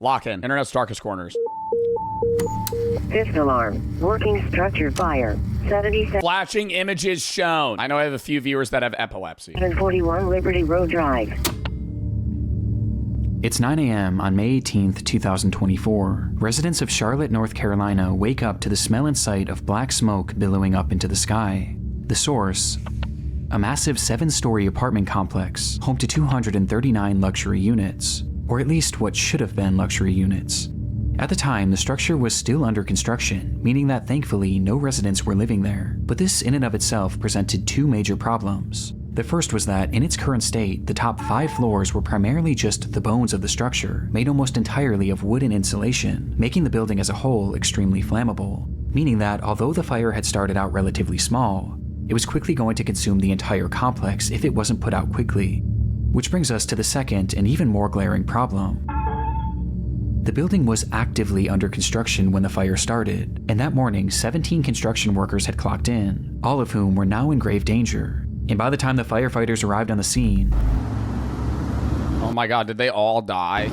Lock in. Internet's darkest corners. Fifth alarm. Working structure fire. 77. Flashing images shown. I know I have a few viewers that have epilepsy. 741 Liberty Road Drive. It's 9 a.m. on May 18th, 2024. Residents of Charlotte, North Carolina wake up to the smell and sight of black smoke billowing up into the sky. The source: a massive 7-story apartment complex, home to 239 luxury units, or at least what should have been luxury units. At the time, the structure was still under construction, meaning that thankfully no residents were living there. But this in and of itself presented two major problems. The first was that, in its current state, the top 5 floors were primarily just the bones of the structure, made almost entirely of wood and insulation, making the building as a whole extremely flammable. Meaning that, although the fire had started out relatively small, it was quickly going to consume the entire complex if it wasn't put out quickly. Which brings us to the second and even more glaring problem. The building was actively under construction when the fire started, and that morning 17 construction workers had clocked in, all of whom were now in grave danger. And by the time the firefighters arrived on the scene... Oh my god, did they all die?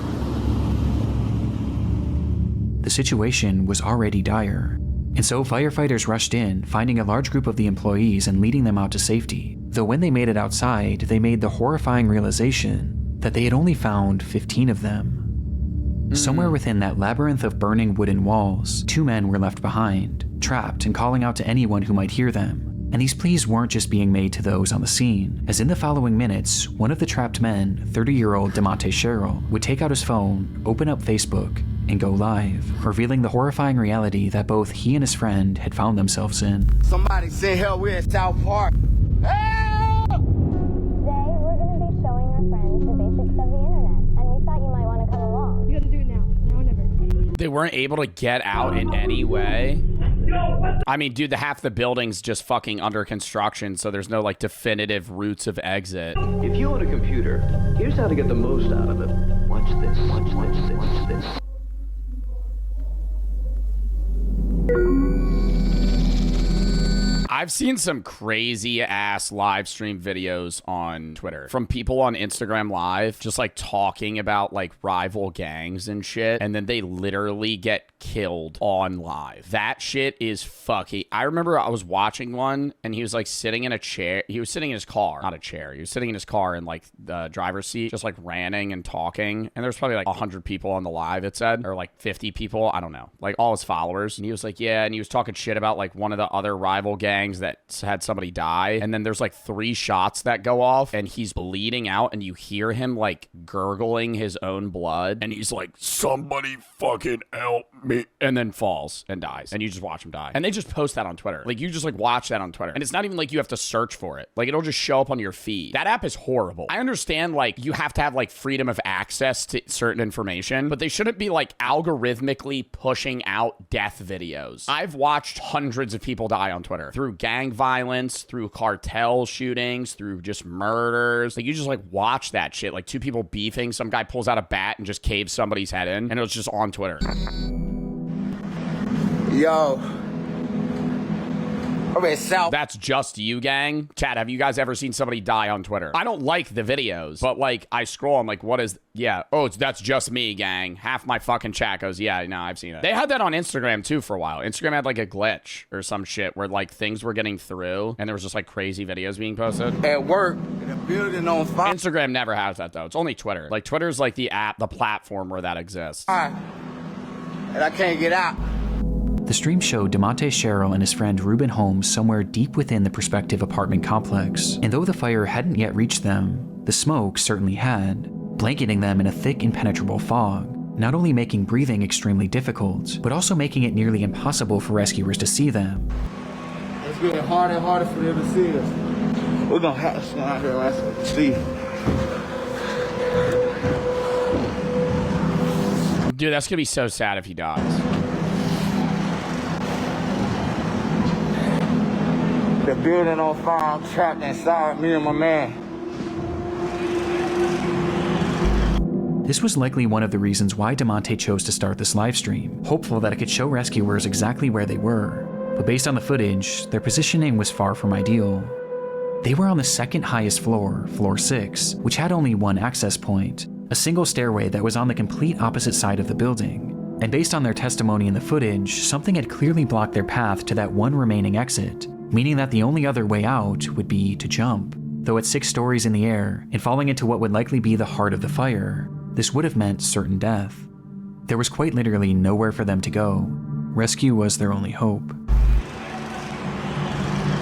The situation was already dire. And so firefighters rushed in, finding a large group of the employees and leading them out to safety. Though when they made it outside, they made the horrifying realization that they had only found 15 of them. Somewhere within that labyrinth of burning wooden walls, 2 men were left behind, trapped and calling out to anyone who might hear them. And these pleas weren't just being made to those on the scene, as in the following minutes, one of the trapped men, 30-year-old DeMonte Sherrill, would take out his phone, open up Facebook, and go live, revealing the horrifying reality that both he and his friend had found themselves in. Somebody say hell, we're in South Park. Help! Today, we're going to be showing our friends the basics of the internet, and we thought you might want to come along. You gotta do it now or never. They weren't able to get out in any way. I mean, dude, the half the building's just fucking under construction, so there's no, like, definitive routes of exit. If you own a computer, here's how to get the most out of it. Watch this, watch this, watch this. I've seen some crazy ass live stream videos on Twitter from people on Instagram Live just like talking about like rival gangs and shit, and then they literally get killed on live. That shit is fucking... I remember I was watching one and he was like sitting in a chair. He was sitting in his car, not a chair. He was sitting in his car in like the driver's seat, just like ranting and talking. And there's probably like 100 people on the live, it said, or like 50 people. I don't know, like all his followers. And he was like, yeah. And he was talking shit about like one of the other rival gangs that had somebody die, and then there's like 3 shots that go off and he's bleeding out and you hear him like gurgling his own blood and he's like, somebody fucking help me, and then falls and dies, and you just watch him die. And they just post that on Twitter. Like, you just like watch that on Twitter, and it's not even like you have to search for it. Like, it'll just show up on your feed. That app is horrible. I understand like you have to have like freedom of access to certain information, but they shouldn't be like algorithmically pushing out death videos. I've watched hundreds of people die on Twitter through gang violence, through cartel shootings, through just murders. Like, you just like watch that shit, like 2 people beefing, some guy pulls out a bat and just caves somebody's head in, and it was just on Twitter. Yo. I'm in South. That's just you, gang. Chat, have you guys ever seen somebody die on Twitter? I don't like the videos, but like I scroll, I'm like, what is... Yeah. Oh, that's just me, gang. Half my fucking chat goes, yeah, no, I've seen it. They had that on Instagram too for a while. Instagram had like a glitch or some shit where like things were getting through and there was just like crazy videos being posted. At work, in a building on fire. Instagram never has that though. It's only Twitter. Like, Twitter's like the app, the platform where that exists. And I can't get out. The stream showed DeMonte Sherrill and his friend Ruben Holmes somewhere deep within the prospective apartment complex, and though the fire hadn't yet reached them, the smoke certainly had, blanketing them in a thick impenetrable fog, not only making breathing extremely difficult, but also making it nearly impossible for rescuers to see them. It's getting harder and harder for them to see us. We're gonna have to stand out here and see. Dude, that's gonna be so sad if he dies. The building on fire, I'm trapped inside, me and my man. This was likely one of the reasons why DeMonte chose to start this livestream, hopeful that it could show rescuers exactly where they were. But based on the footage, their positioning was far from ideal. They were on the second highest floor, floor 6, which had only one access point, a single stairway that was on the complete opposite side of the building. And based on their testimony in the footage, something had clearly blocked their path to that one remaining exit, meaning that the only other way out would be to jump. Though at 6 stories in the air and falling into what would likely be the heart of the fire, this would have meant certain death. There was quite literally nowhere for them to go. Rescue was their only hope.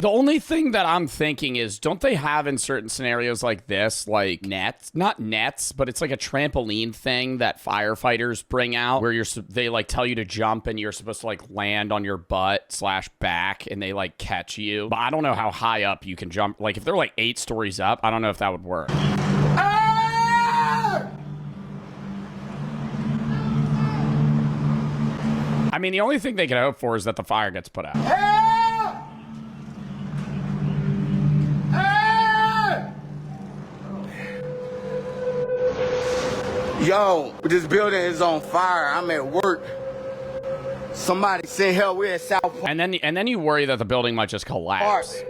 The only thing that I'm thinking is, don't they have in certain scenarios like this, like nets? Not nets, but it's like a trampoline thing that firefighters bring out where they like tell you to jump and you're supposed to like land on your butt / back and they like catch you. But I don't know how high up you can jump. Like if they're like 8 stories up, I don't know if that would work. I mean, the only thing they could hope for is that the fire gets put out. Yo, this building is on fire. I'm at work. Somebody send help. We're at South Park. And then you worry that the building might just collapse.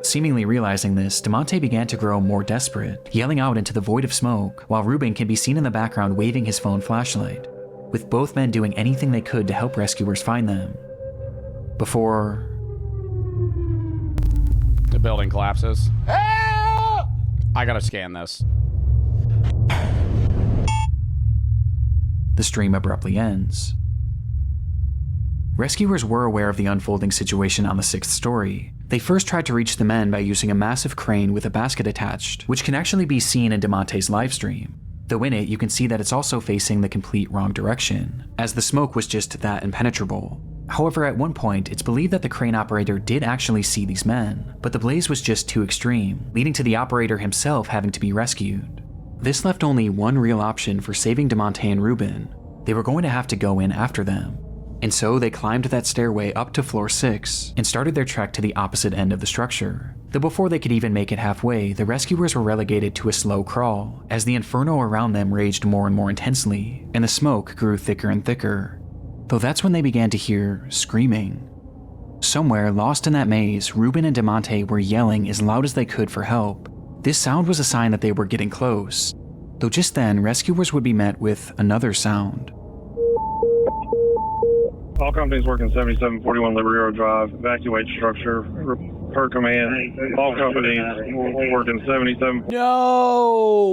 Seemingly realizing this, DeMonte began to grow more desperate, yelling out into the void of smoke, while Ruben can be seen in the background waving his phone flashlight, with both men doing anything they could to help rescuers find them. Before the building collapses. Help! I gotta scan this. the stream abruptly ends. Rescuers were aware of the unfolding situation on the 6th story. They first tried to reach the men by using a massive crane with a basket attached, which can actually be seen in DeMonte's livestream. Though in it, you can see that it's also facing the complete wrong direction, as the smoke was just that impenetrable. However, at one point, it's believed that the crane operator did actually see these men, but the blaze was just too extreme, leading to the operator himself having to be rescued. This left only one real option for saving DeMonte and Ruben. They were going to have to go in after them. And so they climbed that stairway up to floor 6 and started their trek to the opposite end of the structure. Though before they could even make it halfway, the rescuers were relegated to a slow crawl as the inferno around them raged more and more intensely, and the smoke grew thicker and thicker. Though that's when they began to hear screaming. Somewhere lost in that maze, Ruben and DeMonte were yelling as loud as they could for help. This sound was a sign that they were getting close. Though just then, rescuers would be met with another sound. All companies working 7741 Liberty Road Drive, evacuate structure, per command. All companies working 77. No!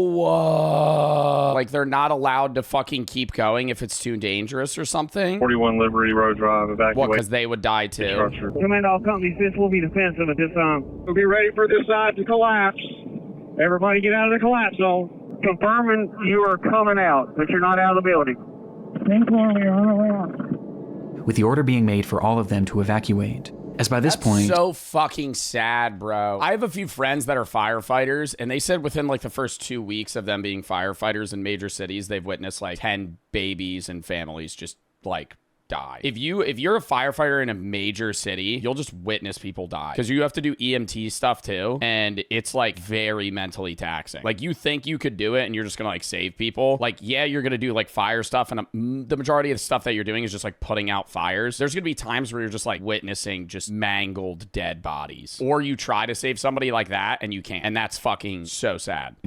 Like they're not allowed to fucking keep going if it's too dangerous or something? 41 Liberty Road Drive, evacuate. What, because they would die too? Structure. Command all companies, this will be defensive at this time. We'll be ready for this side to collapse. Everybody get out of the collapse zone. Confirming you are coming out, but you're not out of the building. With the order being made for all of them to evacuate. As by this point... That's so fucking sad, bro. I have a few friends that are firefighters, and they said within like the first 2 weeks of them being firefighters in major cities, they've witnessed like 10 babies and families just like die. If you're a firefighter in a major city, you'll just witness people die because you have to do EMT stuff too, and it's like very mentally taxing. Like you think you could do it and you're just gonna like save people. Like yeah, you're gonna do like fire stuff, and the majority of the stuff that you're doing is just like putting out fires. There's gonna be times where you're just like witnessing just mangled dead bodies, or you try to save somebody like that and you can't, and that's fucking so sad.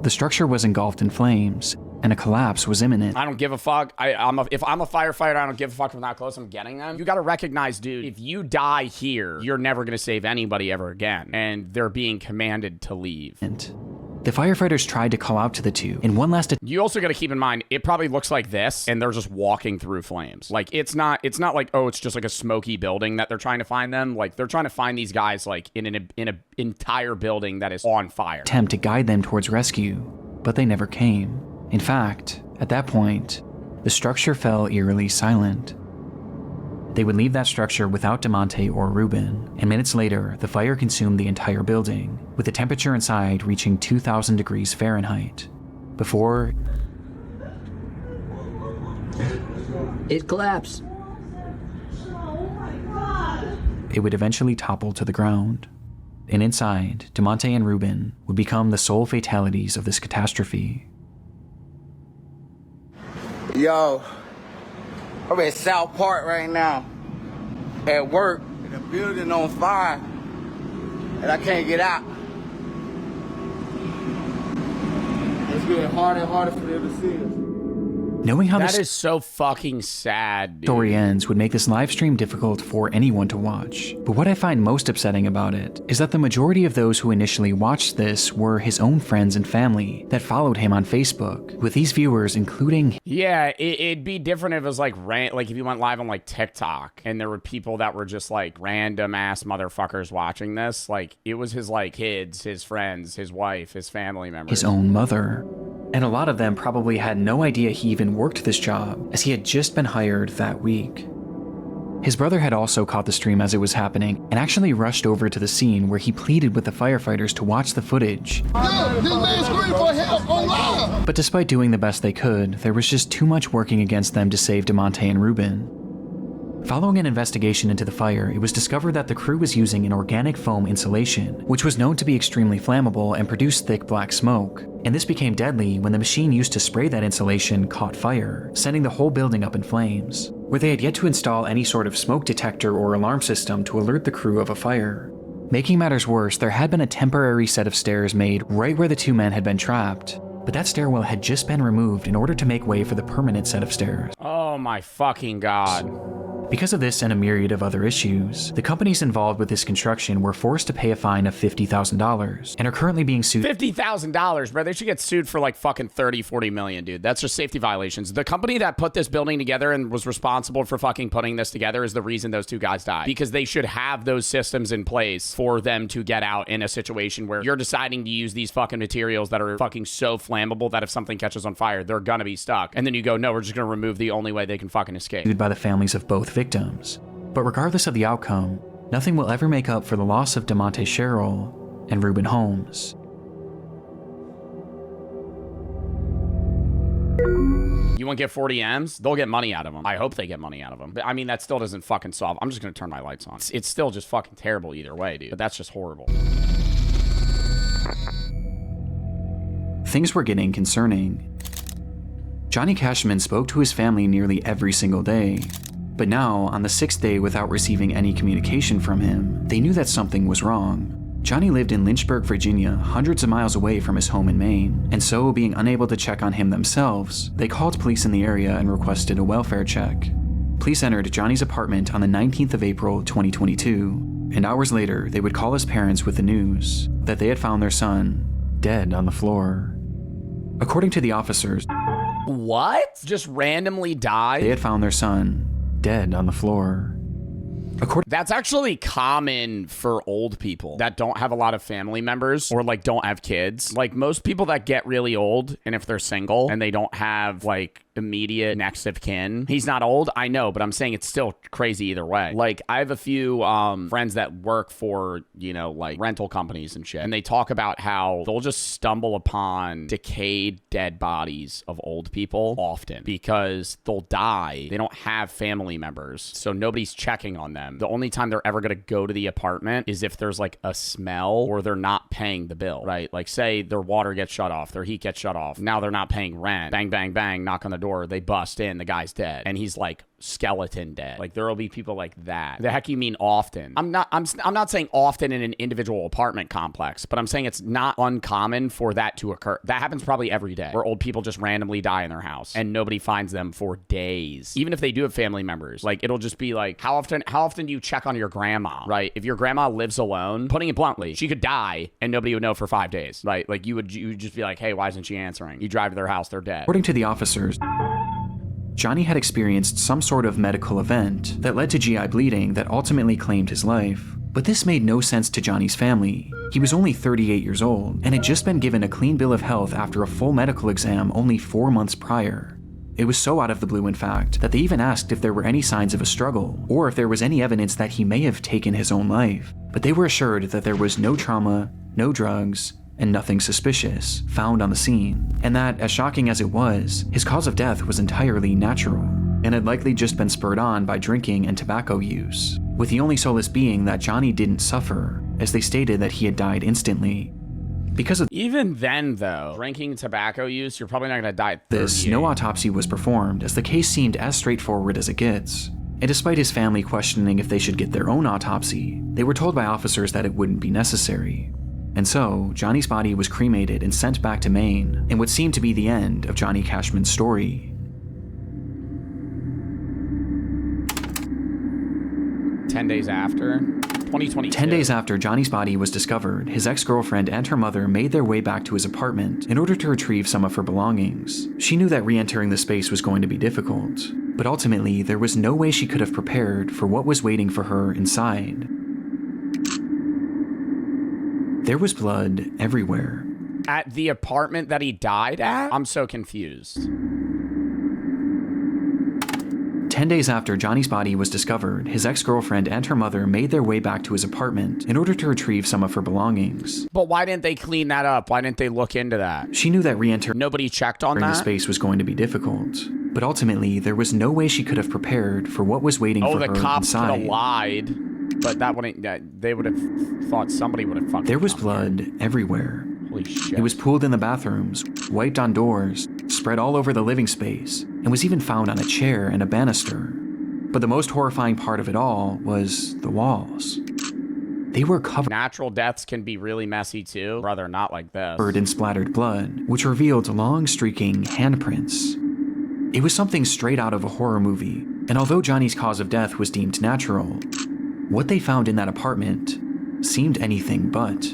The structure was engulfed in flames, and a collapse was imminent. I don't give a fuck. If I'm a firefighter, I don't give a fuck from that close. I'm getting them. You got to recognize, dude, if you die here, you're never going to save anybody ever again. And they're being commanded to leave. The firefighters tried to call out to the two, and one last... You also got to keep in mind, it probably looks like this, and they're just walking through flames. Like, it's not like, oh, it's just like a smoky building that they're trying to find them. Like, they're trying to find these guys, like, in an entire building that is on fire. Attempt to guide them towards rescue, but they never came. In fact, at that point, the structure fell eerily silent. They would leave that structure without DeMonte or Ruben, and minutes later, the fire consumed the entire building, with the temperature inside reaching 2,000 degrees Fahrenheit. Before... It collapsed. It would eventually topple to the ground. And inside, DeMonte and Ruben would become the sole fatalities of this catastrophe. Yo, I'm at South Park right now, at work, and the building on fire, and I can't get out. Let's getting harder and harder for them to see us. Knowing how That this is so fucking sad, dude. story ends would make this live stream difficult for anyone to watch. But what I find most upsetting about it is that the majority of those who initially watched this were his own friends and family that followed him on Facebook, with these viewers including Yeah, it'd be different if it was like if you went live on like TikTok and there were people that were just like random ass motherfuckers watching this. Like it was his like kids, his friends, his wife, his family members. his own mother. And a lot of them probably had no idea he even worked this job, as he had just been hired that week. His brother had also caught the stream as it was happening and actually rushed over to the scene where he pleaded with the firefighters to watch the footage. Yo, this man's screaming for help online! But despite doing the best they could, there was just too much working against them to save DeMonte and Ruben. Following an investigation into the fire, it was discovered that the crew was using an organic foam insulation, which was known to be extremely flammable and produce thick black smoke. And this became deadly when the machine used to spray that insulation caught fire, sending the whole building up in flames, where they had yet to install any sort of smoke detector or alarm system to alert the crew of a fire. Making matters worse, there had been a temporary set of stairs made right where the two men had been trapped, but that stairwell had just been removed in order to make way for the permanent set of stairs. Oh my fucking god. Because of this and a myriad of other issues, the companies involved with this construction were forced to pay a fine of $50,000 and are currently being sued. $50,000, bro. They should get sued for like fucking 30, 40 million, dude. That's just safety violations. The company that put this building together and was responsible for fucking putting this together is the reason those two guys died. Because they should have those systems in place for them to get out in a situation where you're deciding to use these fucking materials that are fucking so flammable that if something catches on fire, they're gonna be stuck. And then you go, no, we're just gonna remove the only way they can fucking escape. By the families of both victims. But regardless of the outcome, nothing will ever make up for the loss of DeMonte Sherrill and Ruben Holmes. You won't get 40 M's? They'll get money out of them. I hope they get money out of them. But I mean, that still doesn't fucking solve. I'm just gonna turn my lights on. It's still just fucking terrible either way, dude. But that's just horrible. Things were getting concerning. Johnny Cashman spoke to his family nearly every single day. But now, on the 6th day without receiving any communication from him, they knew that something was wrong. Johnny lived in Lynchburg, Virginia, hundreds of miles away from his home in Maine, and so, being unable to check on him themselves, they called police in the area and requested a welfare check. Police entered Johnny's apartment on the 19th of April, 2022, and hours later, they would call his parents with the news that they had found their son dead on the floor. According to the officers, what? Just randomly died? They had found their son dead on the floor. That's actually common for old people that don't have a lot of family members or like don't have kids. Like most people that get really old, and if they're single and they don't have like immediate next of kin, he's not old, I know, but I'm saying it's still crazy either way. Like I have a few friends that work for, you know, like rental companies and shit, and they talk about how they'll just stumble upon decayed dead bodies of old people often because they'll die. They don't have family members, so nobody's checking on them. The only time they're ever going to go to the apartment is if there's like a smell or they're not paying the bill, right? Like say their water gets shut off, their heat gets shut off. Now they're not paying rent. Bang, bang, bang, knock on the door. They bust in, the guy's dead. And he's like skeleton dead. Like there will be people like that. The heck you mean often? I'm not saying often in an individual apartment complex, but I'm saying it's not uncommon for that to occur. That happens probably every day where old people just randomly die in their house and nobody finds them for days. Even if they do have family members, like it'll just be like, how often do you check on your grandma, right? If your grandma lives alone, putting it bluntly, she could die and nobody would know for 5 days, right? Like you would just be like, hey, why isn't she answering? You drive to their house, they're dead. According to the officers, Johnny had experienced some sort of medical event that led to GI bleeding that ultimately claimed his life. But this made no sense to Johnny's family. He was only 38 years old and had just been given a clean bill of health after a full medical exam only 4 months prior. It was so out of the blue, in fact, that they even asked if there were any signs of a struggle or if there was any evidence that he may have taken his own life. But they were assured that there was no trauma, no drugs, and nothing suspicious found on the scene, and that, as shocking as it was, his cause of death was entirely natural, and had likely just been spurred on by drinking and tobacco use, with the only solace being that Johnny didn't suffer, as they stated that he had died instantly. Because of even then, though, drinking, tobacco use, you're probably not going to die at 38. This, no autopsy was performed, as the case seemed as straightforward as it gets. And despite his family questioning if they should get their own autopsy, they were told by officers that it wouldn't be necessary. And so, Johnny's body was cremated and sent back to Maine, in what seemed to be the end of Johnny Cashman's story. 10 days after, 2022. 10 days after Johnny's body was discovered, his ex-girlfriend and her mother made their way back to his apartment in order to retrieve some of her belongings. She knew that re-entering the space was going to be difficult, but ultimately there was no way she could have prepared for what was waiting for her inside. There was blood everywhere. At the apartment that he died at? I'm so confused. 10 days after Johnny's body was discovered, his ex-girlfriend and her mother made their way back to his apartment in order to retrieve some of her belongings. But why didn't they clean that up? Why didn't they look into that? She knew that re-entering Nobody checked on the that? space was going to be difficult, but ultimately there was no way she could have prepared for what was waiting for her inside. Oh, the cops could have lied, but that wouldn't. They would have thought somebody would have fucking. There was blood everywhere. Holy shit! It was pooled in the bathrooms, wiped on doors, spread all over the living space, and was even found on a chair and a banister. But the most horrifying part of it all was the walls. They were covered. Natural deaths can be really messy too. Rather not like this. Covered in splattered blood, which revealed long streaking handprints. It was something straight out of a horror movie, and although Johnny's cause of death was deemed natural, what they found in that apartment seemed anything but.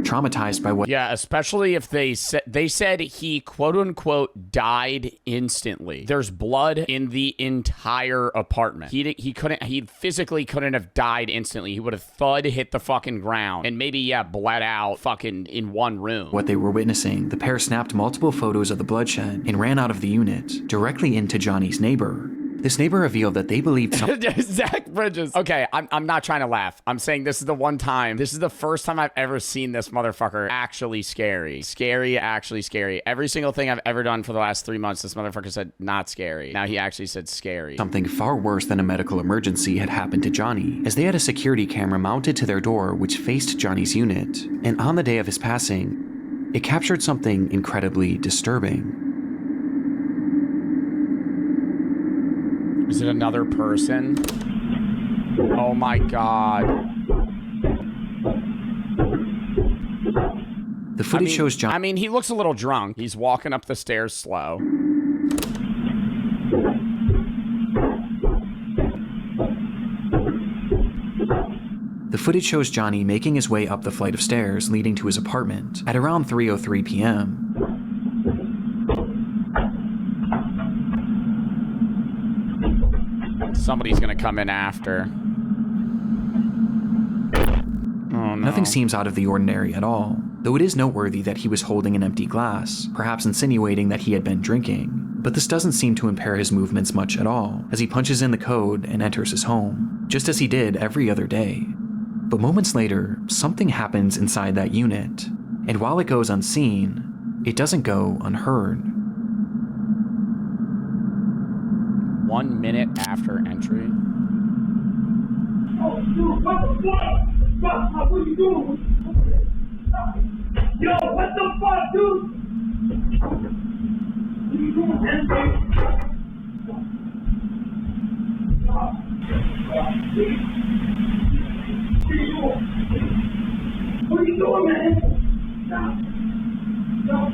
Traumatized by what— Yeah, especially if they said he quote unquote died instantly. There's blood in the entire apartment. He physically couldn't have died instantly. He would have hit the fucking ground and maybe bled out fucking in one room. What they were witnessing, the pair snapped multiple photos of the bloodshed and ran out of the unit directly into Johnny's neighbor. This neighbor revealed that they believed Zach Bridges. Okay, I'm not trying to laugh. I'm saying this is the first time I've ever seen this motherfucker actually scary. Actually scary. Every single thing I've ever done for the last 3 months, this motherfucker said not scary. Now he actually said scary. Something far worse than a medical emergency had happened to Johnny, as they had a security camera mounted to their door which faced Johnny's unit, and on the day of his passing, it captured something incredibly disturbing. Is it another person? Oh my god. The footage shows Johnny. I mean, he looks a little drunk. He's walking up the stairs slow. The footage shows Johnny making his way up the flight of stairs leading to his apartment at around 3:03 p.m. Somebody's gonna come in after. Oh no. Nothing seems out of the ordinary at all, though it is noteworthy that he was holding an empty glass, perhaps insinuating that he had been drinking. But this doesn't seem to impair his movements much at all, as he punches in the code and enters his home, just as he did every other day. But moments later, something happens inside that unit, and while it goes unseen, it doesn't go unheard. 1 minute after entry. Oh, dude, what the fuck? What are you doing? Yo, what the fuck, dude? What are you doing, man? What are you doing, man? Stop. Stop.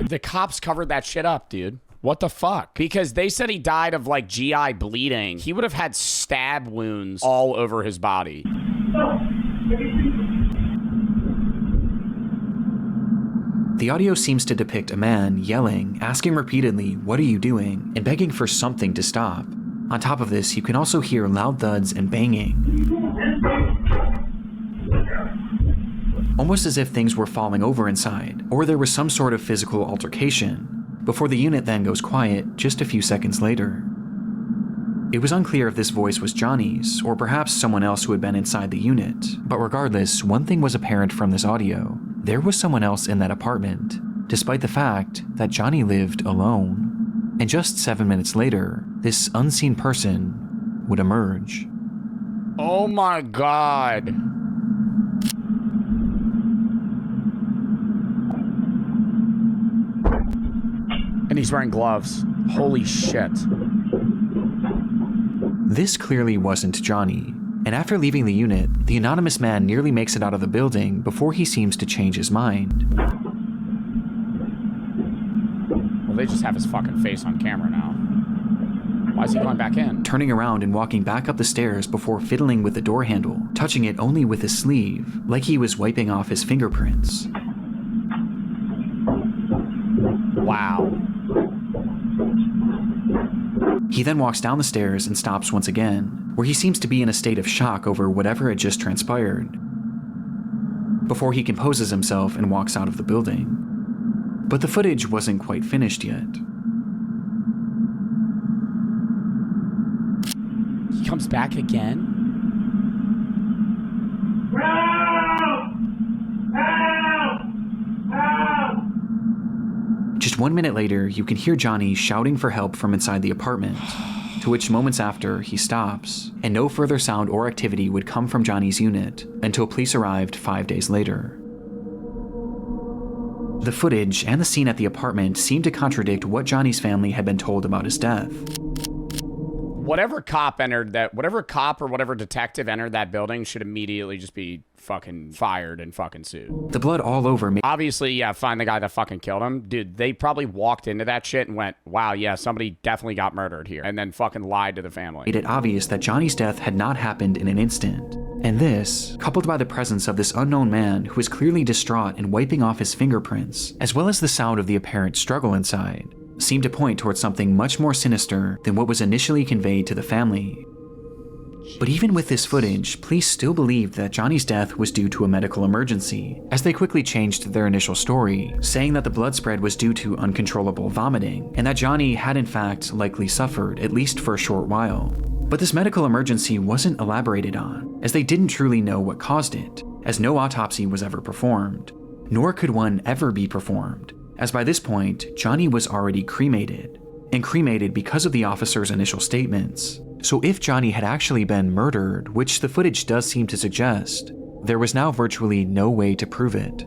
The cops covered that shit up, dude. What the fuck? Because they said he died of like GI bleeding. He would have had stab wounds all over his body. The audio seems to depict a man yelling, asking repeatedly, "What are you doing?" and begging for something to stop. On top of this, you can also hear loud thuds and banging, almost as if things were falling over inside, or there was some sort of physical altercation, before the unit then goes quiet just a few seconds later. It was unclear if this voice was Johnny's, or perhaps someone else who had been inside the unit, but regardless, one thing was apparent from this audio: there was someone else in that apartment, despite the fact that Johnny lived alone. And just 7 minutes later, this unseen person would emerge. Oh my god. He's wearing gloves. Holy shit. This clearly wasn't Johnny, and after leaving the unit, the anonymous man nearly makes it out of the building before he seems to change his mind. Well, they just have his fucking face on camera now. Why is he going back in? Turning around and walking back up the stairs before fiddling with the door handle, touching it only with his sleeve, like he was wiping off his fingerprints. Wow. He then walks down the stairs and stops once again, where he seems to be in a state of shock over whatever had just transpired, before he composes himself and walks out of the building. But the footage wasn't quite finished yet. He comes back again? Just 1 minute later, you can hear Johnny shouting for help from inside the apartment, to which moments after, he stops, and no further sound or activity would come from Johnny's unit until police arrived 5 days later. The footage and the scene at the apartment seemed to contradict what Johnny's family had been told about his death. Whatever cop or whatever detective entered that building should immediately just be fucking fired and fucking sued. The blood all over me. Obviously, yeah, find the guy that fucking killed him. Dude, they probably walked into that shit and went, wow, yeah, somebody definitely got murdered here. And then fucking lied to the family. Made it obvious that Johnny's death had not happened in an instant. And this, coupled by the presence of this unknown man who was clearly distraught and wiping off his fingerprints, as well as the sound of the apparent struggle inside, seemed to point towards something much more sinister than what was initially conveyed to the family. But even with this footage, police still believed that Johnny's death was due to a medical emergency, as they quickly changed their initial story, saying that the blood spread was due to uncontrollable vomiting, and that Johnny had in fact likely suffered, at least for a short while. But this medical emergency wasn't elaborated on, as they didn't truly know what caused it, as no autopsy was ever performed, nor could one ever be performed, as by this point, Johnny was already cremated, and cremated because of the officer's initial statements. So if Johnny had actually been murdered, which the footage does seem to suggest, there was now virtually no way to prove it.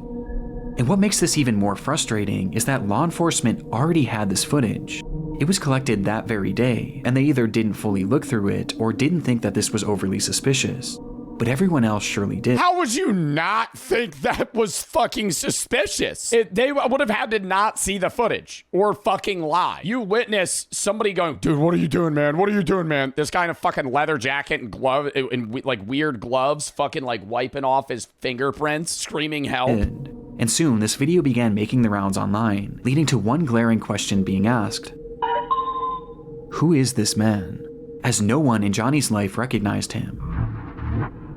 And what makes this even more frustrating is that law enforcement already had this footage. It was collected that very day, and they either didn't fully look through it or didn't think that this was overly suspicious. But everyone else surely did. How would you not think that was fucking suspicious? They would have had to not see the footage or fucking lie. You witness somebody going, dude, what are you doing, man? What are you doing, man? This guy in a fucking leather jacket and glove and like weird gloves, fucking like wiping off his fingerprints, screaming help. And soon this video began making the rounds online, leading to one glaring question being asked. Who is this man? As no one in Johnny's life recognized him.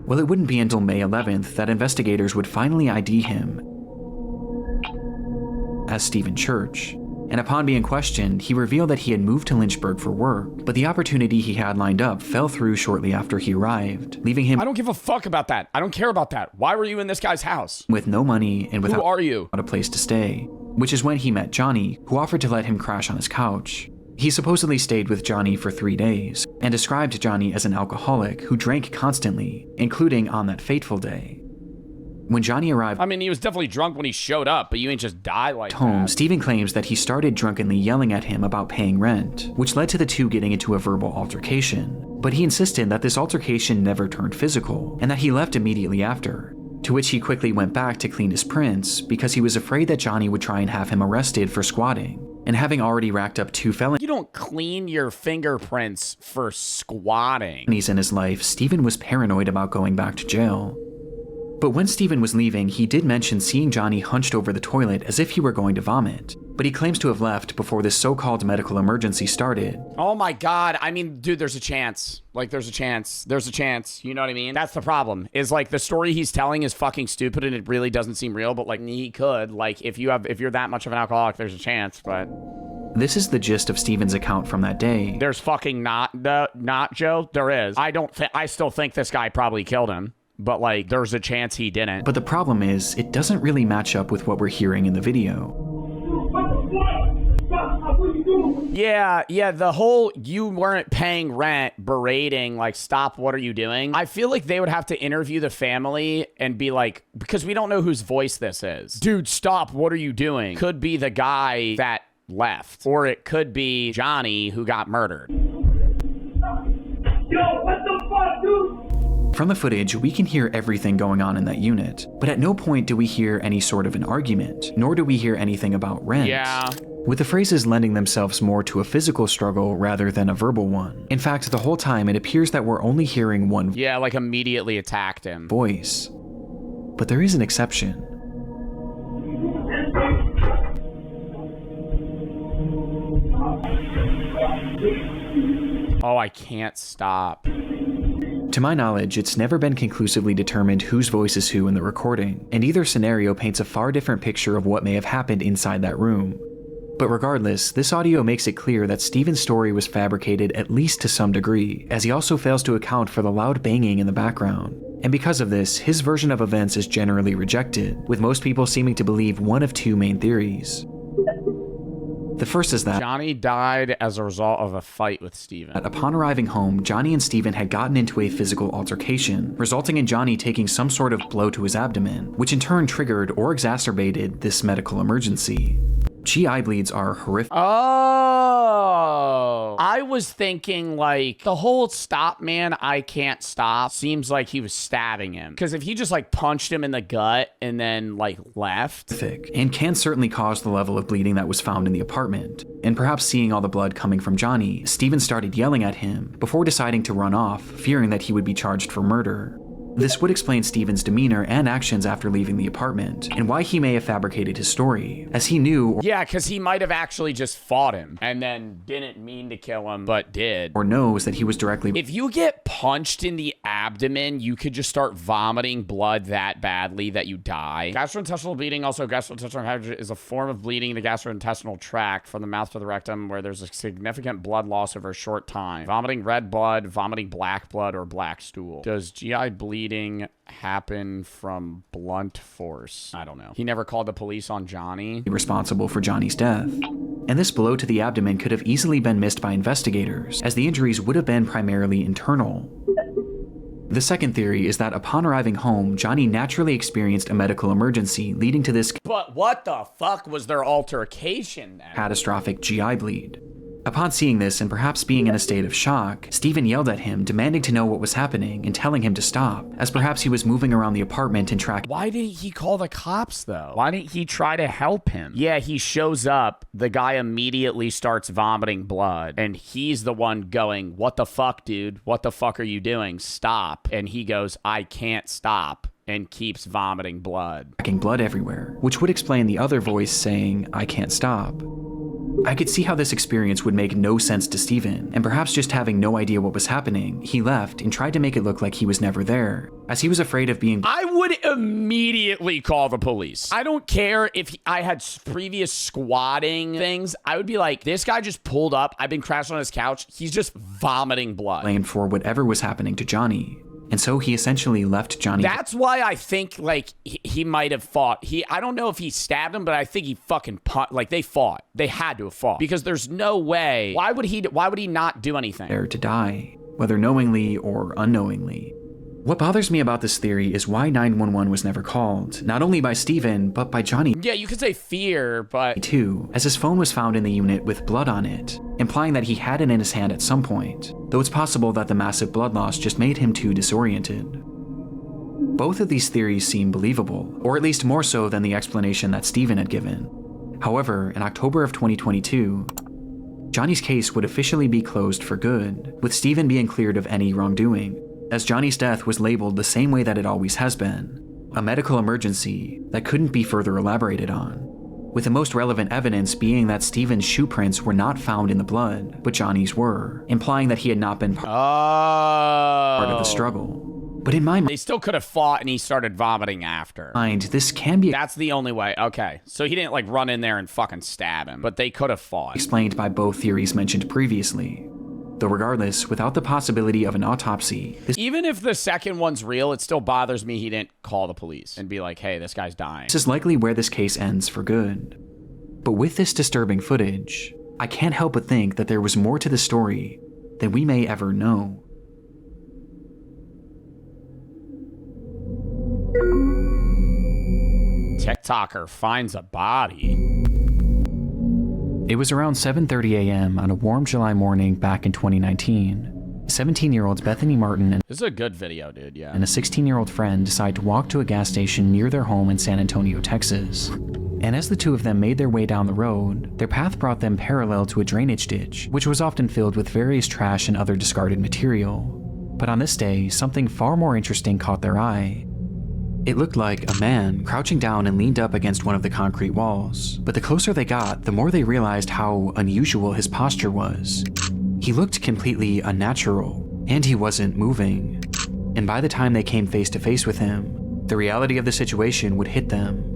Well, it wouldn't be until May 11th that investigators would finally ID him as Stephen Church, and upon being questioned, he revealed that he had moved to Lynchburg for work, but the opportunity he had lined up fell through shortly after he arrived, leaving him— I don't give a fuck about that. I don't care about that. Why were you in this guy's house? With no money and without— Who are you? A place to stay, which is when he met Johnny, who offered to let him crash on his couch. He supposedly stayed with Johnny for 3 days, and described Johnny as an alcoholic who drank constantly, including on that fateful day. When Johnny arrived— I mean, he was definitely drunk when he showed up, but you ain't just die like home, that. Stephen claims that he started drunkenly yelling at him about paying rent, which led to the two getting into a verbal altercation. But he insisted that this altercation never turned physical, and that he left immediately after, to which he quickly went back to clean his prints because he was afraid that Johnny would try and have him arrested for squatting. And having already racked up 2 felonies— You don't clean your fingerprints for squatting. In his life, Stephen was paranoid about going back to jail. But when Stephen was leaving, he did mention seeing Johnny hunched over the toilet as if he were going to vomit. But he claims to have left before this so-called medical emergency started. Oh my God. I mean, dude, there's a chance. Like, there's a chance. There's a chance. You know what I mean? That's the problem. Is like the story he's telling is fucking stupid and it really doesn't seem real, but like he could. Like, if you're that much of an alcoholic, there's a chance, but... This is the gist of Stephen's account from that day. There's fucking not, Joe. There is. I still think this guy probably killed him. But, like, there's a chance he didn't. But the problem is, it doesn't really match up with what we're hearing in the video. Yeah, the whole you weren't paying rent, berating, like, stop, what are you doing? I feel like they would have to interview the family and be like, because we don't know whose voice this is. Dude, stop, what are you doing? Could be the guy that left. Or it could be Johnny who got murdered. Yo, what the fuck, dude? From the footage, we can hear everything going on in that unit, but at no point do we hear any sort of an argument, nor do we hear anything about rent. Yeah. With the phrases lending themselves more to a physical struggle rather than a verbal one. In fact, the whole time it appears that we're only hearing one Yeah, like immediately attacked him. voice. But there is an exception. Oh, I can't stop. To my knowledge, it's never been conclusively determined whose voice is who in the recording, and either scenario paints a far different picture of what may have happened inside that room. But regardless, this audio makes it clear that Steven's story was fabricated at least to some degree, as he also fails to account for the loud banging in the background. And because of this, his version of events is generally rejected, with most people seeming to believe one of two main theories. The first is that Johnny died as a result of a fight with Steven. upon arriving home, Johnny and Steven had gotten into a physical altercation, resulting in Johnny taking some sort of blow to his abdomen, which in turn triggered or exacerbated this medical emergency. GI bleeds are horrific. Oh, I was thinking like the whole stop man, I can't stop seems like he was stabbing him. Because if he just like punched him in the gut and then like left. And can certainly cause the level of bleeding that was found in the apartment. And perhaps seeing all the blood coming from Johnny, Steven started yelling at him before deciding to run off, fearing that he would be charged for murder. This would explain Steven's demeanor and actions after leaving the apartment, and why he may have fabricated his story, as he knew Yeah, because he might have actually just fought him and then didn't mean to kill him, but did. or knows that he was directly If you get punched in the abdomen, you could just start vomiting blood that badly that you die. Gastrointestinal bleeding, also gastrointestinal hemorrhage, is a form of bleeding in the gastrointestinal tract from the mouth to the rectum where there's a significant blood loss over a short time. Vomiting red blood, vomiting black blood, or black stool. Does GI bleeding happen from blunt force? I don't know. He never called the police on Johnny. responsible for Johnny's death. And this blow to the abdomen could have easily been missed by investigators, as the injuries would have been primarily internal. The second theory is that upon arriving home, Johnny naturally experienced a medical emergency leading to this But what the fuck was their altercation then? catastrophic GI bleed. Upon seeing this and perhaps being in a state of shock, Steven yelled at him, demanding to know what was happening and telling him to stop, as perhaps he was moving around the apartment and tracking. Why didn't he call the cops, though? Why didn't he try to help him? Yeah, he shows up. The guy immediately starts vomiting blood, and he's the one going, "What the fuck, dude? What the fuck are you doing? Stop." And he goes, "I can't stop," and keeps vomiting blood. Blood everywhere, which would explain the other voice saying, "I can't stop." I could see how this experience would make no sense to Steven, and perhaps just having no idea what was happening, he left and tried to make it look like he was never there, as he was afraid of being. I would immediately call the police. I don't care if I had previous squatting things. I would be like, this guy just pulled up. I've been crashed on his couch. He's just vomiting blood. Blamed for whatever was happening to Johnny. And so he essentially left Johnny. That's why I think like he might have fought. I don't know if he stabbed him, but I think he fucking like they fought. They had to have fought because there's no way. Why would he not do anything? There to die, whether knowingly or unknowingly. What bothers me about this theory is why 911 was never called, not only by Steven, but by Johnny. Yeah, you could say fear, but too, as his phone was found in the unit with blood on it, implying that he had it in his hand at some point, though it's possible that the massive blood loss just made him too disoriented. Both of these theories seem believable, or at least more so than the explanation that Steven had given. However, in October of 2022, Johnny's case would officially be closed for good, with Steven being cleared of any wrongdoing, as Johnny's death was labeled the same way that it always has been, a medical emergency that couldn't be further elaborated on, with the most relevant evidence being that Steven's shoe prints were not found in the blood, but Johnny's were, implying that he had not been part of the struggle. But in my mind, they still could have fought and he started vomiting after. This can be That's the only way. Okay. So he didn't like run in there and fucking stab him, but they could have fought. Explained by both theories mentioned previously. Though regardless, without the possibility of an autopsy, even if the second one's real, it still bothers me he didn't call the police and be like, hey, this guy's dying. This is likely where this case ends for good. But with this disturbing footage, I can't help but think that there was more to the story than we may ever know. TikToker finds a body. It was around 7:30 a.m. on a warm July morning back in 2019. 17-year-olds Bethany Martin This is a good video, dude, yeah. and a 16-year-old friend decide to walk to a gas station near their home in San Antonio, Texas. And as the two of them made their way down the road, their path brought them parallel to a drainage ditch, which was often filled with various trash and other discarded material. But on this day, something far more interesting caught their eye. It looked like a man crouching down and leaned up against one of the concrete walls, but the closer they got, the more they realized how unusual his posture was. He looked completely unnatural, and he wasn't moving. And by the time they came face to face with him, the reality of the situation would hit them.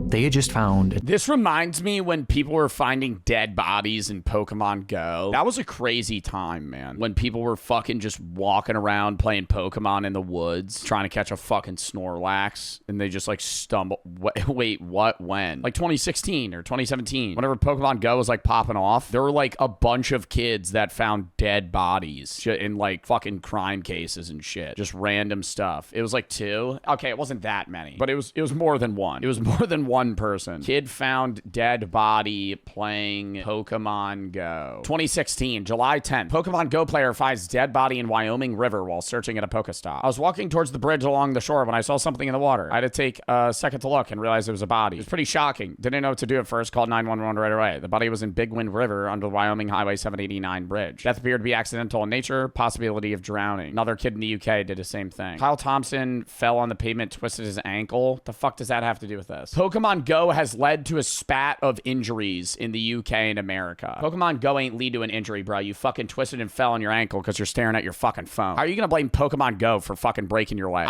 They had just found... This reminds me when people were finding dead bodies in Pokemon Go. That was a crazy time, man. When people were fucking just walking around playing Pokemon in the woods, trying to catch a fucking Snorlax, and they just like stumble... Wait, what? When? Like 2016 or 2017. Whenever Pokemon Go was like popping off, there were like a bunch of kids that found dead bodies in like fucking crime cases and shit. Just random stuff. It was like 2. Okay, it wasn't that many, but it was more than 1. It was more than one person. Kid found dead body playing Pokemon Go. 2016, July 10th. Pokemon Go player finds dead body in Wyoming River while searching at a Pokestop. I was walking towards the bridge along the shore when I saw something in the water. I had to take a second to look and realize it was a body. It was pretty shocking. Didn't know what to do at first. Called 911 right away. The body was in Big Wind River under the Wyoming Highway 789 bridge. Death appeared to be accidental in nature. Possibility of drowning. Another kid in the UK did the same thing. Kyle Thompson fell on the pavement, twisted his ankle. The fuck does that have to do with this? Pokemon Go has led to a spat of injuries in the UK and America. Pokemon Go ain't lead to an injury, bro. You fucking twisted and fell on your ankle because you're staring at your fucking phone. How are you gonna blame Pokemon Go for fucking breaking your leg?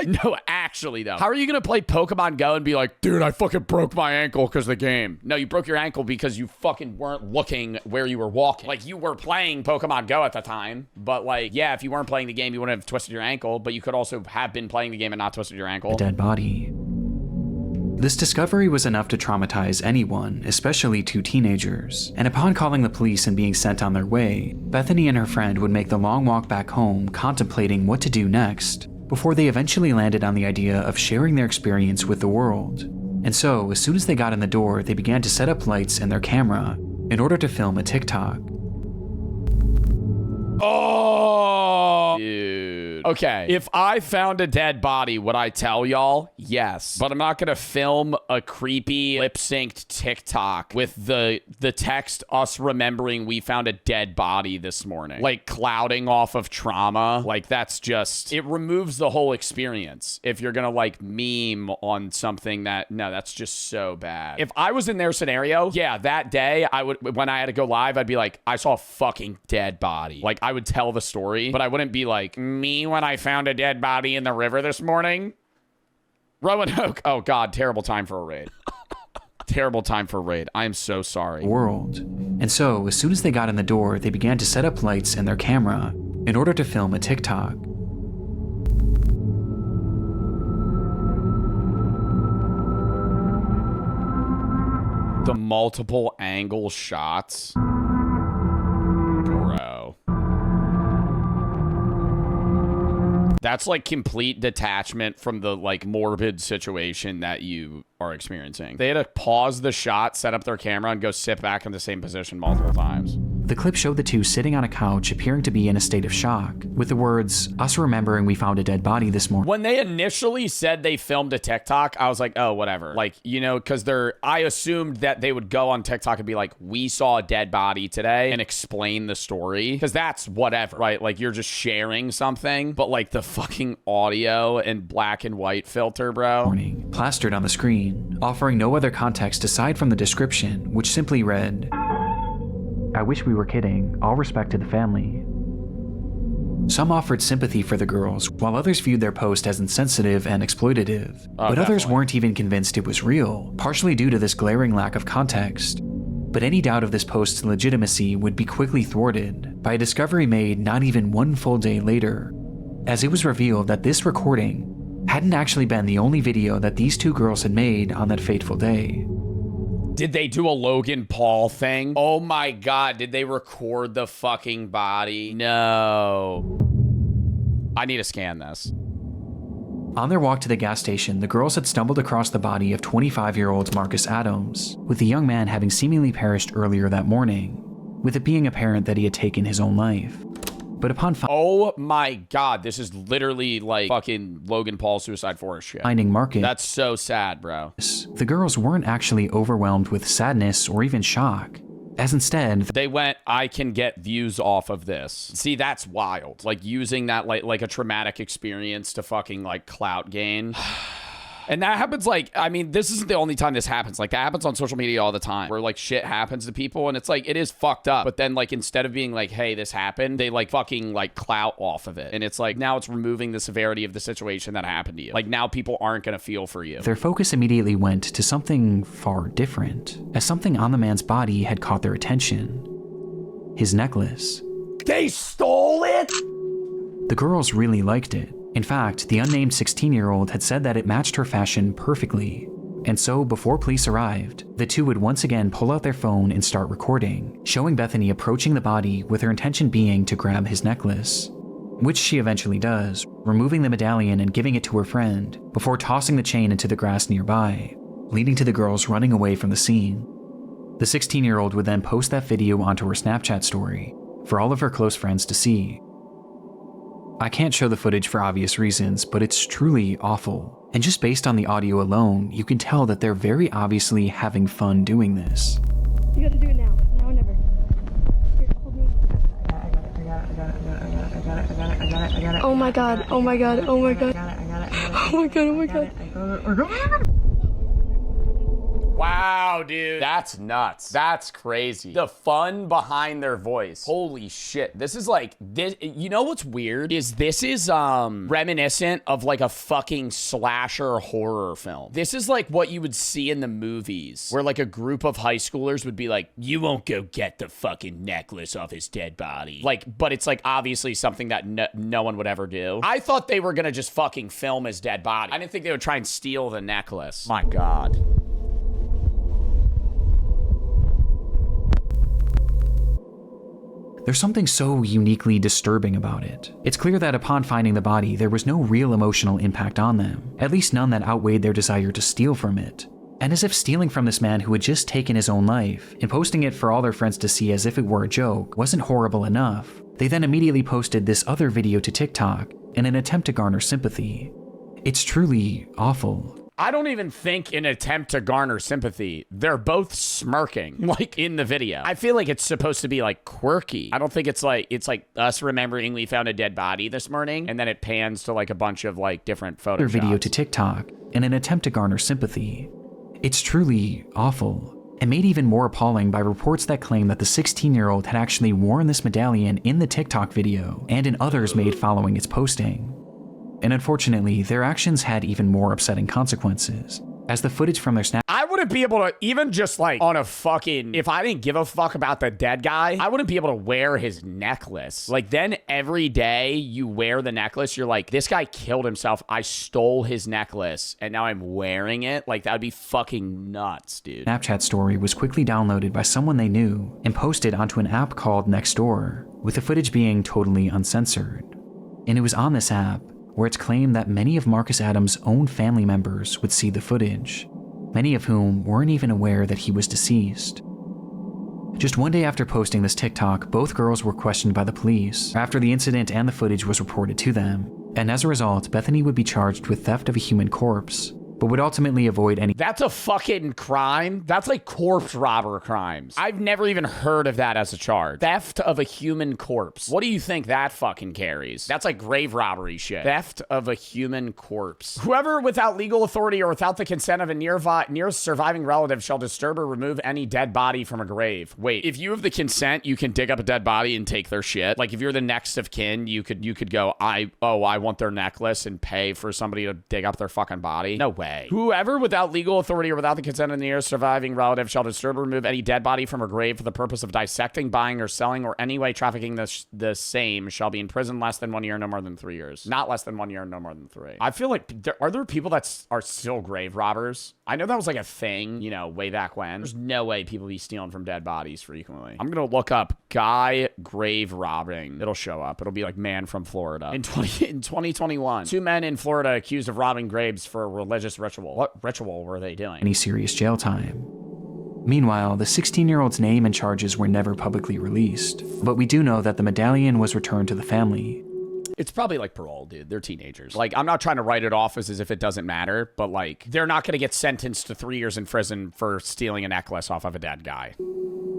No, actually though. How are you gonna play Pokemon Go and be like, dude, I fucking broke my ankle because of the game? No, you broke your ankle because you fucking weren't looking where you were walking. Like, you were playing Pokemon Go at the time, but like, yeah, if you weren't playing the game, you wouldn't have twisted your ankle, but you could also have been playing the game and not twisted your ankle. A dead body. This discovery was enough to traumatize anyone, especially 2 teenagers, and upon calling the police and being sent on their way, Bethany and her friend would make the long walk back home contemplating what to do next, before they eventually landed on the idea of sharing their experience with the world. And so, as soon as they got in the door, they began to set up lights and their camera in order to film a TikTok. Oh, dude. Okay, if I found a dead body, would I tell y'all? Yes. But I'm not gonna film a creepy lip-synced TikTok with the text, us remembering we found a dead body this morning. Like, clouding off of trauma. Like, that's just... It removes the whole experience if you're gonna, like, meme on something that... No, that's just so bad. If I was in their scenario, yeah, that day, I would... When I had to go live, I'd be like, I saw a fucking dead body. Like, I would tell the story, but I wouldn't be like, me when I found a dead body in the river this morning. Roanoke. Oh God, terrible time for a raid. Terrible time for a raid. I am so sorry. World. And so, as soon as they got in the door, they began to set up lights and their camera in order to film a TikTok. The multiple angle shots. Bro. That's like complete detachment from the like morbid situation that you are experiencing. They had to pause the shot, set up their camera, and go sit back in the same position multiple times. The clip showed the two sitting on a couch appearing to be in a state of shock, with the words, us remembering we found a dead body this morning. When they initially said they filmed a TikTok, I was like, oh, whatever. Like, you know, because I assumed that they would go on TikTok and be like, we saw a dead body today, and explain the story. Because that's whatever, right? Like, you're just sharing something, but like the fucking audio and black and white filter, bro. Plastered on the screen, offering no other context aside from the description, which simply read, I wish we were kidding, all respect to the family. Some offered sympathy for the girls, while others viewed their post as insensitive and exploitative. But others weren't even convinced it was real, partially due to this glaring lack of context. But any doubt of this post's legitimacy would be quickly thwarted by a discovery made not even one full day later, as it was revealed that this recording hadn't actually been the only video that these two girls had made on that fateful day. Did they do a Logan Paul thing? Oh my God, did they record the fucking body? No. I need to scan this. On their walk to the gas station, the girls had stumbled across the body of 25-year-old Marcus Adams, with the young man having seemingly perished earlier that morning, with it being apparent that he had taken his own life. But upon oh my god, this is literally like fucking Logan Paul Suicide Forest shit. Finding Marcus, that's so sad, bro. The girls weren't actually overwhelmed with sadness or even shock, as instead they went, I can get views off of this. See, that's wild. Like using that like a traumatic experience to fucking like clout gain. And that happens like, I mean, this isn't the only time this happens. Like that happens on social media all the time where like shit happens to people and it's like, it is fucked up. But then like, instead of being like, hey, this happened, they like fucking like clout off of it. And it's like, now it's removing the severity of the situation that happened to you. Like now people aren't going to feel for you. Their focus immediately went to something far different, as something on the man's body had caught their attention. His necklace. They stole it? The girls really liked it. In fact, the unnamed 16-year-old had said that it matched her fashion perfectly. And so, before police arrived, the two would once again pull out their phone and start recording, showing Bethany approaching the body with her intention being to grab his necklace. Which she eventually does, removing the medallion and giving it to her friend, before tossing the chain into the grass nearby, leading to the girls running away from the scene. The 16-year-old would then post that video onto her Snapchat story, for all of her close friends to see. I can't show the footage for obvious reasons, but it's truly awful. And just based on the audio alone, you can tell that they're very obviously having fun doing this. You gotta do it now. Now or never. Here, hold me. I got it. Oh my god. Oh my god. Oh my god. Oh my god. Oh my god. Wow, dude. That's nuts. That's crazy. The fun behind their voice. Holy shit. This is like, this. You know what's weird? This is reminiscent of like a fucking slasher horror film. This is like what you would see in the movies where like a group of high schoolers would be like, you won't go get the fucking necklace off his dead body. Like, but it's like obviously something that no one would ever do. I thought they were gonna just fucking film his dead body. I didn't think they would try and steal the necklace. My God. There's something so uniquely disturbing about it. It's clear that upon finding the body, there was no real emotional impact on them, at least none that outweighed their desire to steal from it. And as if stealing from this man who had just taken his own life, and posting it for all their friends to see as if it were a joke, wasn't horrible enough, they then immediately posted this other video to TikTok in an attempt to garner sympathy. It's truly awful. I don't even think in an attempt to garner sympathy, they're both smirking, like in the video. I feel like it's supposed to be like quirky. I don't think it's like us remembering we found a dead body this morning, and then it pans to like a bunch of like different photo Their video to TikTok in an attempt to garner sympathy. It's truly awful, and made even more appalling by reports that claim that the 16-year-old had actually worn this medallion in the TikTok video and in others made following its posting. And unfortunately, their actions had even more upsetting consequences, as the footage from their snap— I wouldn't be able to, even just like on a fucking, if I didn't give a fuck about the dead guy, I wouldn't be able to wear his necklace. Like then every day you wear the necklace, you're like, this guy killed himself. I stole his necklace and now I'm wearing it. Like that would be fucking nuts, dude. Snapchat story was quickly downloaded by someone they knew and posted onto an app called Nextdoor, with the footage being totally uncensored. And it was on this app where it's claimed that many of Marcus Adams' own family members would see the footage, many of whom weren't even aware that he was deceased. Just one day after posting this TikTok, both girls were questioned by the police after the incident and the footage was reported to them, and as a result, Bethany would be charged with theft of a human corpse, but would ultimately avoid any— That's a fucking crime. That's like corpse robber crimes. I've never even heard of that as a charge. Theft of a human corpse. What do you think that fucking carries? That's like grave robbery shit. Theft of a human corpse. Whoever without legal authority or without the consent of a nearest surviving relative shall disturb or remove any dead body from a grave. Wait, if you have the consent, you can dig up a dead body and take their shit. Like if you're the next of kin, you could go, I want their necklace and pay for somebody to dig up their fucking body. No way. way. Whoever without legal authority or without the consent of the nearest surviving relative shall disturb or remove any dead body from her grave for the purpose of dissecting, buying, or selling, or any way trafficking the same shall be in prison less than 1 year, no more than 3 years. Not less than 1 year, no more than 3. I feel like, are there people that are still grave robbers? I know that was like a thing, you know, way back when. There's no way people be stealing from dead bodies frequently. I'm gonna look up guy grave robbing. It'll show up. It'll be like man from Florida. In 2021, 2 men in Florida accused of robbing graves for a religious ritual. What ritual were they doing? Any serious jail time. Meanwhile, the 16-year-old's name and charges were never publicly released, but we do know that the medallion was returned to the family. It's probably like parole, dude. They're teenagers. Like, I'm not trying to write it off as if it doesn't matter, but like, they're not going to get sentenced to 3 years in prison for stealing a necklace off of a dead guy.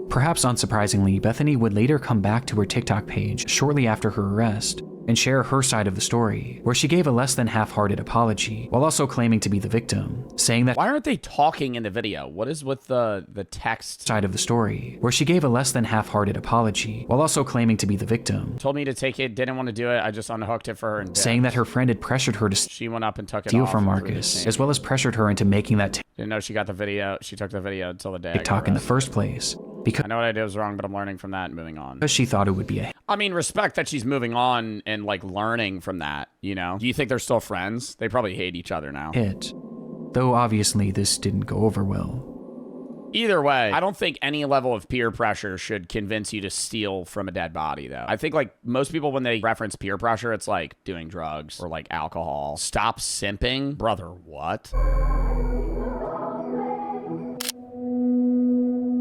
Perhaps unsurprisingly, Bethany would later come back to her TikTok page shortly after her arrest and share her side of the story, where she gave a less than half-hearted apology, while also claiming to be the victim, saying that— Why aren't they talking in the video? What is with the text? Side of the story, where she gave a less than half-hearted apology, while also claiming to be the victim. Told me to take it, didn't want to do it, I just unhooked it for her and saying that her friend had pressured her to she went up and took it steal off from Marcus, as well as pressured her into making that didn't know she got the video. She took the video until the day TikTok in the first place. Because I know what I did was wrong, but I'm learning from that and moving on. Because she thought it would be a— I mean, respect that she's moving on and like learning from that, you know? Do you think they're still friends? They probably hate each other now. hit. Though obviously this didn't go over well. Either way, I don't think any level of peer pressure should convince you to steal from a dead body, though. I think, like, most people, when they reference peer pressure, it's like doing drugs or, like, alcohol. Stop simping? Brother, what?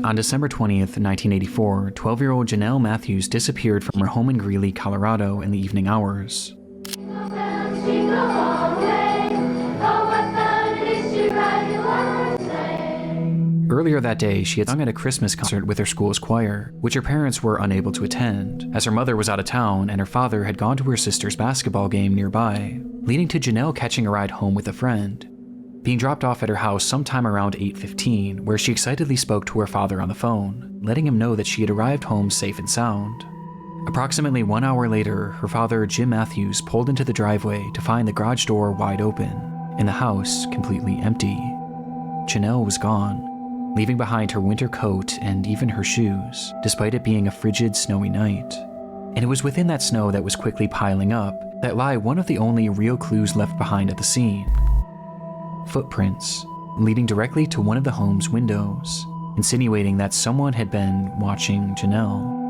On December 20th, 1984, 12-year-old Janelle Matthews disappeared from her home in Greeley, Colorado in the evening hours. Earlier that day, she had sung at a Christmas concert with her school's choir, which her parents were unable to attend, as her mother was out of town and her father had gone to her sister's basketball game nearby, leading to Janelle catching a ride home with a friend, being dropped off at her house sometime around 8:15, where she excitedly spoke to her father on the phone, letting him know that she had arrived home safe and sound. Approximately 1 hour later, her father, Jim Matthews, pulled into the driveway to find the garage door wide open, and the house completely empty. Janelle was gone, leaving behind her winter coat and even her shoes, despite it being a frigid, snowy night. And it was within that snow that was quickly piling up that lie one of the only real clues left behind at the scene. Footprints, leading directly to one of the home's windows, insinuating that someone had been watching Janelle.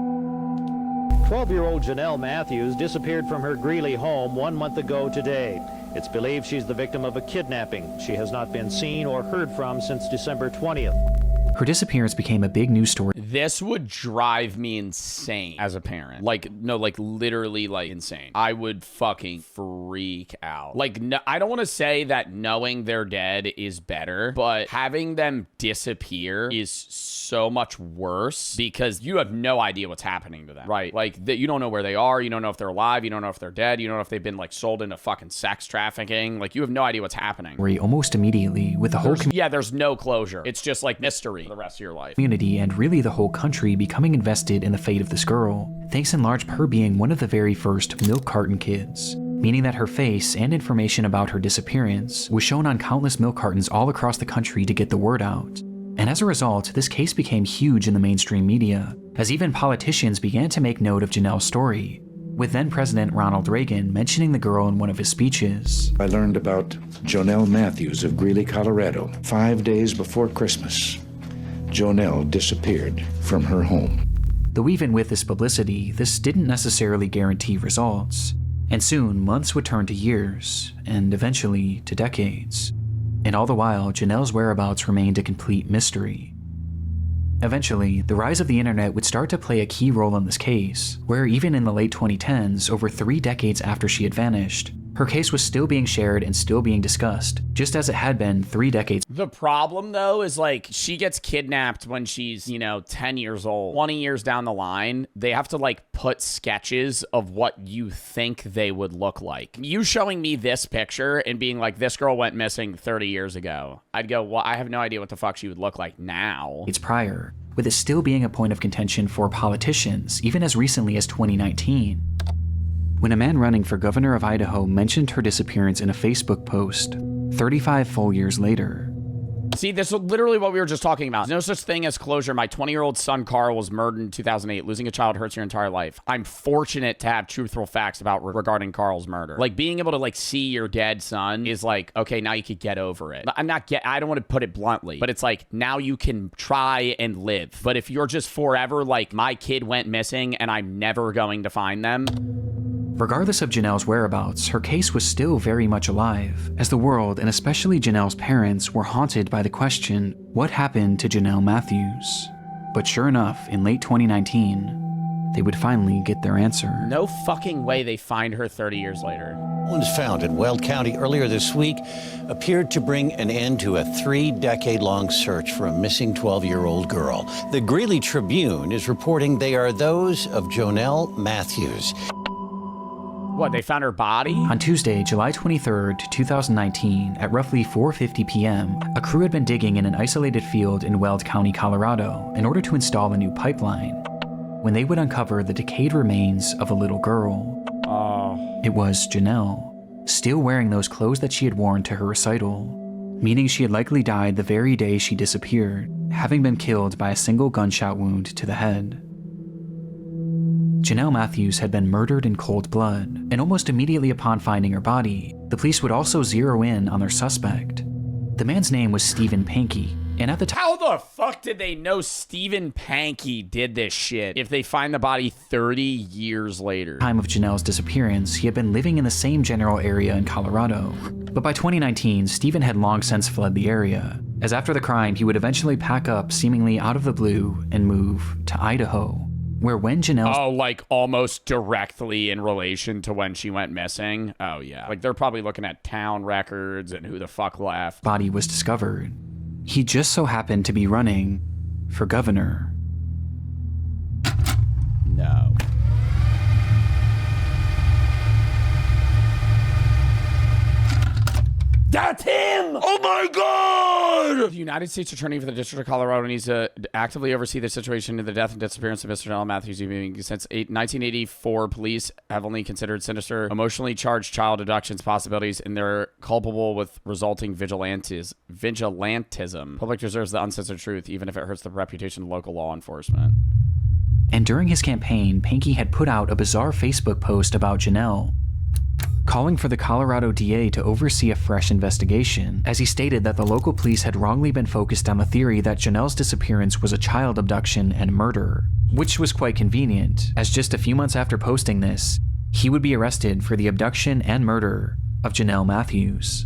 12-year-old Janelle Matthews disappeared from her Greeley home 1 month ago today. It's believed she's the victim of a kidnapping. She has not been seen or heard from since December 20th. Her disappearance became a big news story. This would drive me insane as a parent. Like, no, like literally like insane. I would fucking freak out. Like, no, I don't want to say that knowing they're dead is better, but having them disappear is so much worse because you have no idea what's happening to them, right? Like, you don't know where they are. You don't know if they're alive. You don't know if they're dead. You don't know if they've been like sold into fucking sex trafficking. Like, you have no idea what's happening. Almost immediately, with the whole yeah, there's no closure. It's just like mystery for the rest of your life. Community and really the whole country becoming invested in the fate of this girl, thanks in large part to her being one of the very first milk carton kids, meaning that her face and information about her disappearance was shown on countless milk cartons all across the country to get the word out. And as a result, this case became huge in the mainstream media, as even politicians began to make note of Janelle's story, with then-President Ronald Reagan mentioning the girl in one of his speeches. I learned about Janelle Matthews of Greeley, Colorado, 5 days before Christmas. Janelle disappeared from her home. Though even with this publicity, this didn't necessarily guarantee results, and soon months would turn to years, and eventually to decades. And all the while, Janelle's whereabouts remained a complete mystery. Eventually, the rise of the internet would start to play a key role in this case, where even in the late 2010s, over 3 decades after she had vanished, her case was still being shared and still being discussed, just as it had been 3 decades. The problem, though, is like she gets kidnapped when she's, 10 years old. 20 years down the line, they have to like put sketches of what you think they would look like. You showing me this picture and being like, this girl went missing 30 years ago. I'd go, well, I have no idea what the fuck she would look like now. It's prior, with it still being a point of contention for politicians, even as recently as 2019. When a man running for governor of Idaho mentioned her disappearance in a Facebook post, 35 full years later. See, this is literally what we were just talking about. There's no such thing as closure. My 20-year-old son, Carl, was murdered in 2008. Losing a child hurts your entire life. I'm fortunate to have truthful facts about regarding Carl's murder. Like, being able to, like, see your dead son is like, okay, now you could get over it. I don't want to put it bluntly, but it's like, now you can try and live. But if you're just forever like, my kid went missing and I'm never going to find them. Regardless of Janelle's whereabouts, her case was still very much alive, as the world, and especially Janelle's parents, were haunted by the question, what happened to Janelle Matthews? But sure enough, in late 2019, they would finally get their answer. No fucking way they find her 30 years later. Bones found in Weld County earlier this week appeared to bring an end to a 3-decade-long search for a missing 12-year-old girl. The Greeley Tribune is reporting they are those of Jonelle Matthews. What, they found her body? On Tuesday, July 23rd, 2019, at roughly 4:50 p.m., a crew had been digging in an isolated field in Weld County, Colorado, in order to install a new pipeline, when they would uncover the decayed remains of a little girl. It was Janelle, still wearing those clothes that she had worn to her recital, meaning she had likely died the very day she disappeared, having been killed by a single gunshot wound to the head. Janelle Matthews had been murdered in cold blood, and almost immediately upon finding her body, the police would also zero in on their suspect. The man's name was Stephen Pankey, and at the time— How the fuck did they know Stephen Pankey did this shit if they find the body 30 years later? Time of Janelle's disappearance, he had been living in the same general area in Colorado. But by 2019, Stephen had long since fled the area, as after the crime, he would eventually pack up seemingly out of the blue and move to Idaho, where when Janelle's— Oh, like almost directly in relation to when she went missing? Oh, yeah. Like, they're probably looking at town records and who the fuck left. Body was discovered. He just so happened to be running for governor. No. That's him! Oh my god! The United States Attorney for the District of Colorado needs to actively oversee the situation of the death and disappearance of Mr. Janelle Matthews. Since 1984, police have only considered sinister, emotionally charged child abductions possibilities, and they're culpable with resulting vigilantism. Public deserves the uncensored truth, even if it hurts the reputation of local law enforcement. And during his campaign, Pankey had put out a bizarre Facebook post about Janelle, calling for the Colorado DA to oversee a fresh investigation, as he stated that the local police had wrongly been focused on the theory that Janelle's disappearance was a child abduction and murder, which was quite convenient, as just a few months after posting this, he would be arrested for the abduction and murder of Janelle Matthews.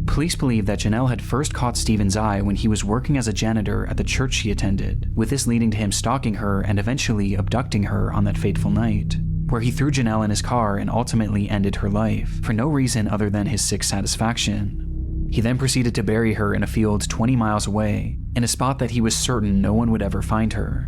Police believe that Janelle had first caught Stephen's eye when he was working as a janitor at the church she attended, with this leading to him stalking her and eventually abducting her on that fateful night, where he threw Janelle in his car and ultimately ended her life, for no reason other than his sick satisfaction. He then proceeded to bury her in a field 20 miles away, in a spot that he was certain no one would ever find her.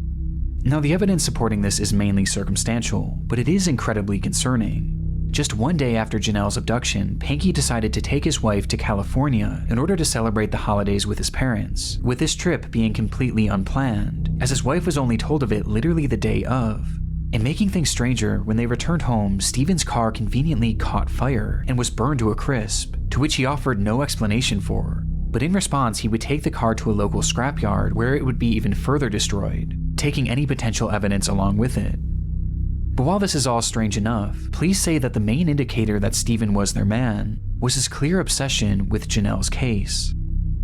Now, the evidence supporting this is mainly circumstantial, but it is incredibly concerning. Just one day after Janelle's abduction, Pankey decided to take his wife to California in order to celebrate the holidays with his parents, with this trip being completely unplanned, as his wife was only told of it literally the day of. And making things stranger, when they returned home, Stephen's car conveniently caught fire and was burned to a crisp, to which he offered no explanation for. But in response, he would take the car to a local scrapyard where it would be even further destroyed, taking any potential evidence along with it. But while this is all strange enough, police say that the main indicator that Stephen was their man was his clear obsession with Janelle's case.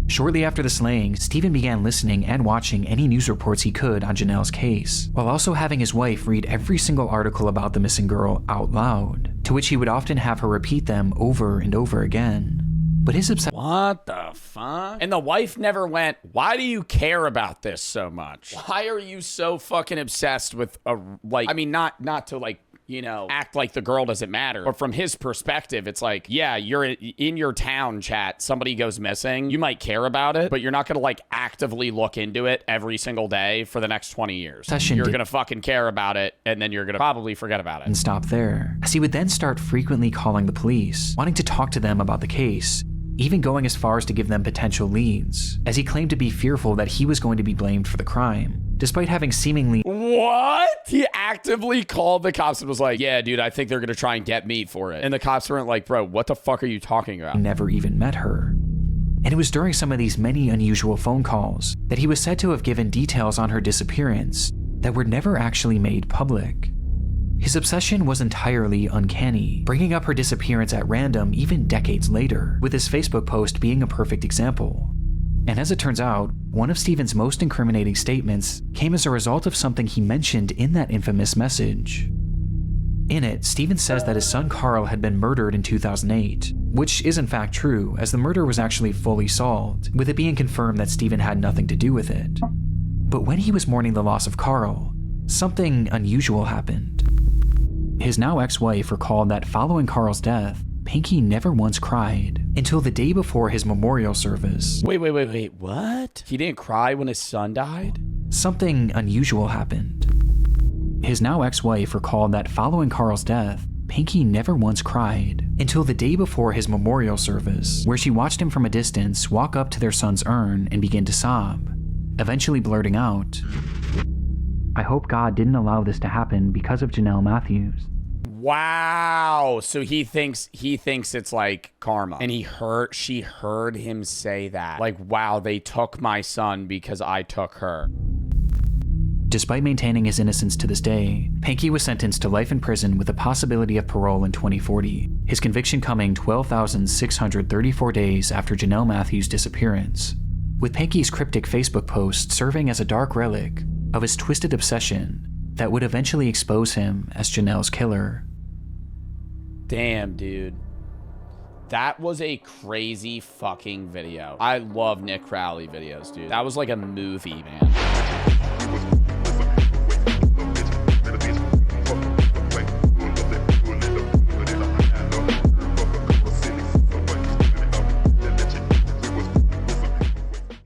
Shortly after the slaying, Stephen began listening and watching any news reports he could on Janelle's case, while also having his wife read every single article about the missing girl out loud, to which he would often have her repeat them over and over again. But his obsession— What the fuck? And the wife never went, why do you care about this so much? Why are you so fucking obsessed with not to like, you know, act like the girl doesn't matter. But from his perspective, it's like, yeah, you're in your town chat, somebody goes missing, you might care about it, but you're not gonna like actively look into it every single day for the next 20 years. You're gonna fucking care about it, and then you're gonna probably forget about it. And stop there, as he would then start frequently calling the police, wanting to talk to them about the case, even going as far as to give them potential leads, as he claimed to be fearful that he was going to be blamed for the crime, despite having seemingly— What? He actively called the cops and was like, yeah, dude, I think they're going to try and get me for it. And the cops weren't like, bro, what the fuck are you talking about? Never even met her. And it was during some of these many unusual phone calls that he was said to have given details on her disappearance that were never actually made public. His obsession was entirely uncanny, bringing up her disappearance at random even decades later, with his Facebook post being a perfect example. And as it turns out, one of Stephen's most incriminating statements came as a result of something he mentioned in that infamous message. In it, Stephen says that his son Carl had been murdered in 2008, which is in fact true, as the murder was actually fully solved, with it being confirmed that Stephen had nothing to do with it. But when he was mourning the loss of Carl, something unusual happened. His now ex-wife recalled that following Carl's death, Pinky never once cried until the day before his memorial service. Wait, what? He didn't cry when his son died? Something unusual happened. His now ex-wife recalled that following Carl's death, Pinky never once cried until the day before his memorial service, where she watched him from a distance walk up to their son's urn and begin to sob, eventually blurting out, "I hope God didn't allow this to happen because of Janelle Matthews." Wow. So he thinks it's like karma. And she heard him say that. Like, wow, they took my son because I took her. Despite maintaining his innocence to this day, Pinky was sentenced to life in prison with the possibility of parole in 2040, his conviction coming 12,634 days after Janelle Matthews' disappearance, with Pinky's cryptic Facebook post serving as a dark relic of his twisted obsession that would eventually expose him as Janelle's killer. Damn, dude. That was a crazy fucking video. I love Nick Crowley videos, dude. That was like a movie, man.